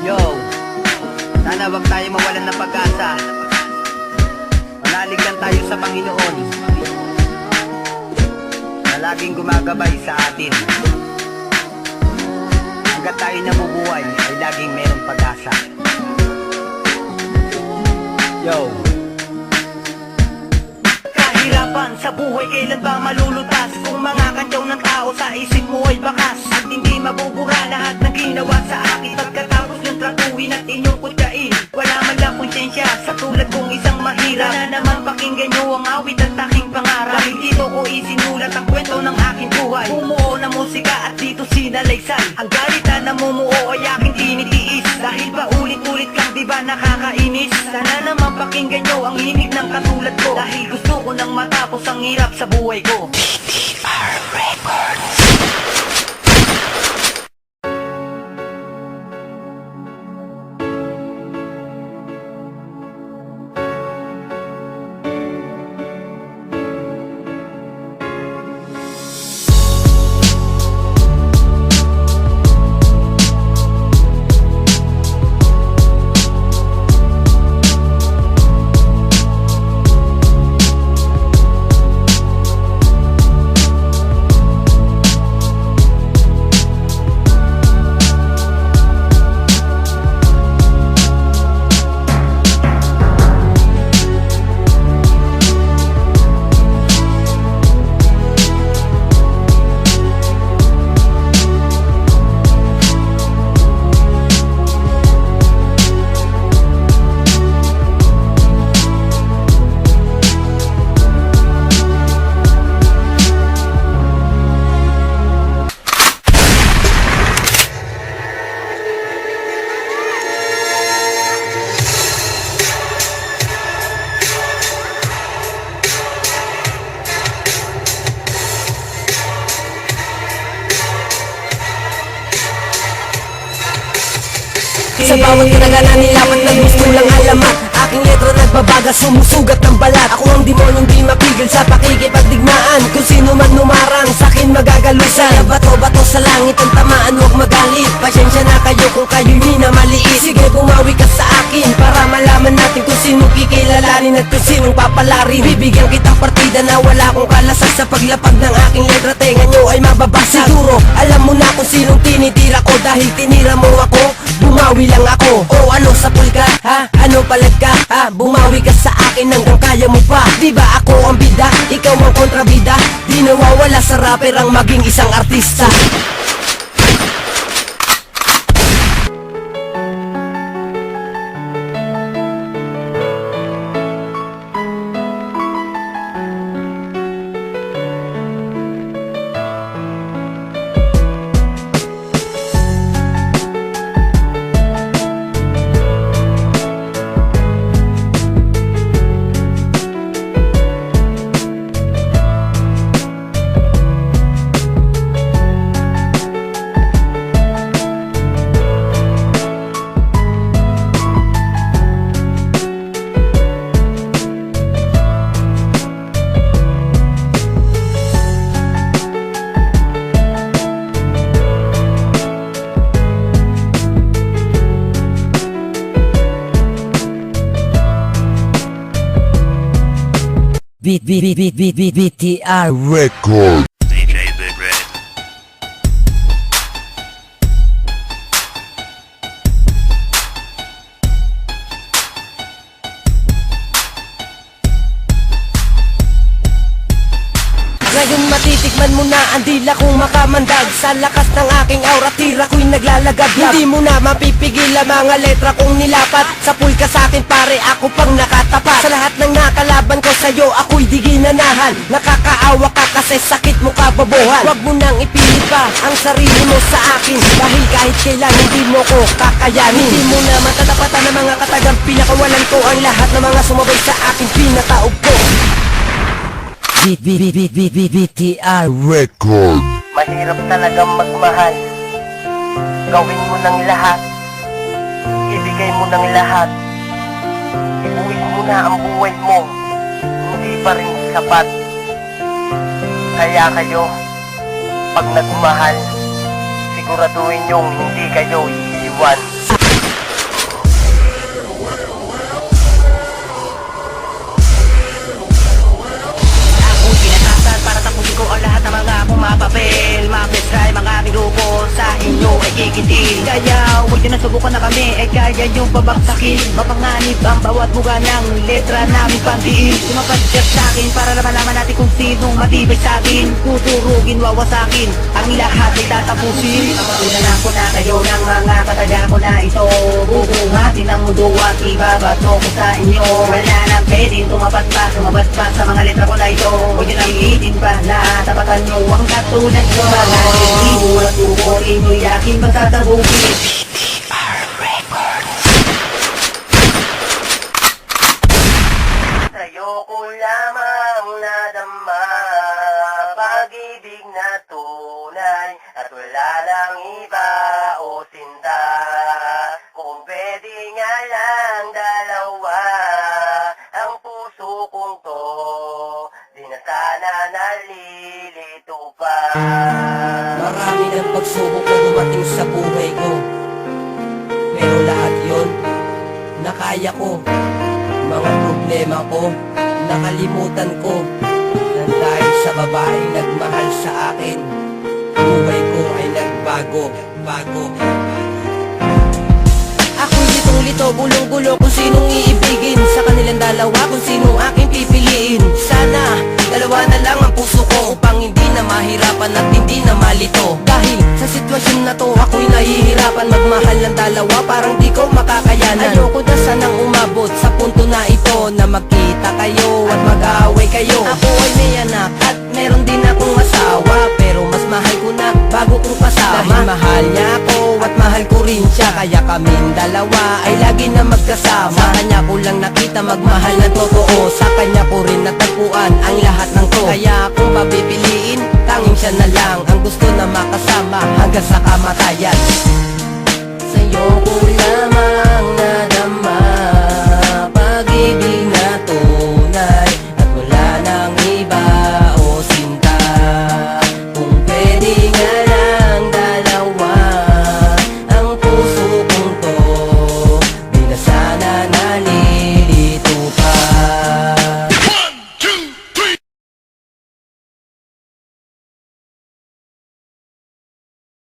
Yo, sana wag tayo mawalan ng pag-asa. Manalig lang tayo sa Panginoon na laging gumagabay sa atin. Hanggat tayo nabubuhay ay laging mayroong pag-asa. Yo, kahirapan sa buhay kailan ba malulutas? Kung mga kantyaw ng tao sa isip mo ay bakas at hindi mabubura lahat ng ginawa sa akin. Pagkatapos ng tratuhin at inyong kutyain, wala man lang konsensya sa tulad kong isang mahirap. Sana naman pakinggan nyo ang awit at aking pangarap. Dahil dito ko isinulat ang kwento ng aking buhay. Bumuo na musika at dito sinalaysay. Ang galit na namumuo ay aking tinitiis. Dahil pa ulit-ulit kang diba nakakainis. Sana naman pakinggan nyo ang hinig ng katulad ko. Dahil gusto ko nang matapos ang hirap sa buhay ko. BTR Records. Sa bawat pinagalan nilapat na gusto lang alamat. Aking letra nagbabaga, sumusugat ng balat. Ako ang demonyong di mapigil sa pakikipagdigmaan. Kung sino man numarang sa'kin magagalusan. Bato-bato sa langit ang tamaan, huwag magalit. Pasensya na kayo kung kayo'y minamaliit. Sige bumawi ka sa akin para malaman natin kung sino kikilalanin at kung sinong papalarin. Bibigyan kitang partida na wala akong kalasag. Sa paglapag ng aking letra tenga nyo ay mababasa. Siguro alam mo na kung sinong tinitira ko. Dahil tinira mo ako, bumawi lang ako. O ano sa pulka, ha? Ano palag ka, ha? Bumawi ka sa akin hanggang kaya mo pa. Di ba ako ang bida, ikaw ang kontrabida? Di nawawala sa rapper ang maging isang artista. BTR Record. DJ Big Red. Ngayon matitikman mo na ang dila kong makamandag. Sa lakas ng aking aura, tira ko'y naglalagablag. Hindi mo na mapipigil ang mga letra kong nilapat. Sa pulka sa'kin pare, ako pang nakatapat. Sa lahat ng nakalaban ko sa'yo, ako'y di ginanahan. Nakakaawa ka kasi sakit mo kababuhan. Huwag mo nang ipilit pa ang sarili mo sa akin. Dahil kahit kailan hindi mo ko kakayanin. Hindi mo na matatapatan ng mga katagang pinakawalan ko. Ang lahat ng mga sumabay sa akin, pinataog ko. BTR Record. Mahirap talagang magmahal. Gawin mo ng lahat, ibigay mo ng lahat, ibuwis mo na ang buhay mo, hindi pa rin sapat. Kaya kayo, pag nagmahal, siguraduhin niyong hindi kayo iiwan. Medyo nasubukan na kami, kaya yung babaksakin. Mapanganib ang bawat buga ng letra namin pantiin. Sumapadyak sa'kin para malaman natin kung sinong matibay sa'tin. Tuturugin, wawasakin, ang lahat ay tatapusin. Napatunalan ko na kayo ng mga kataga ko na ito. Bubuhatin ang mundo at ibabato ko sa inyo. Wala na pwedeng tumapat pa, sumabas pa sa mga letra ko na ito. Huwag nyo nang iitin pa, lahat tapatan nyo ang katulad ko. Mga hindi at tukorin nyo'y aking matatabukin. Sa'yo ko lamang nadama pag-ibig na tunay at wala lang iba o sinta. Kung pwede nga lang dalawa ang puso kong to, di na sana nalilito pa. Marami ng pagsubok na dumating sa buhay ko, pero lahat yon nakaya ko. Mga problema ko, nakalimutan ko, na dahil sa babaeng nagmahal sa akin, buhay ko ay nagbago. Ako'y litong-lito, gulong-gulo kung sinong iibigin. Sa kanilang dalawa kung sinong aking pipiliin. Sana dalawa na lang ang puso ko, upang hindi na mahirapan at hindi na malito. Dahil sa sitwasyon na to, ako'y nahihirapan magmahal ng dalawa, parang di ko makakayanan. Ayoko na sanang umabot sa punto na ito, na magkita kayo at mag-away kayo. Ako ay may anak at meron din akong asawa, pero mas mahal ko na bago kong kasama. Dahil mahal niya ako at mahal ko rin siya, kaya kaming dalawa ay lagi na magkasama. Sa kanya ko lang nakita magmahal na totoo, sa kanya ko rin natagpuan ang lahat ng to. Kaya kung papipiliin, tanging siya na lang ang gusto na makasama hanggang sa kamatayan. Sa'yo ko lamang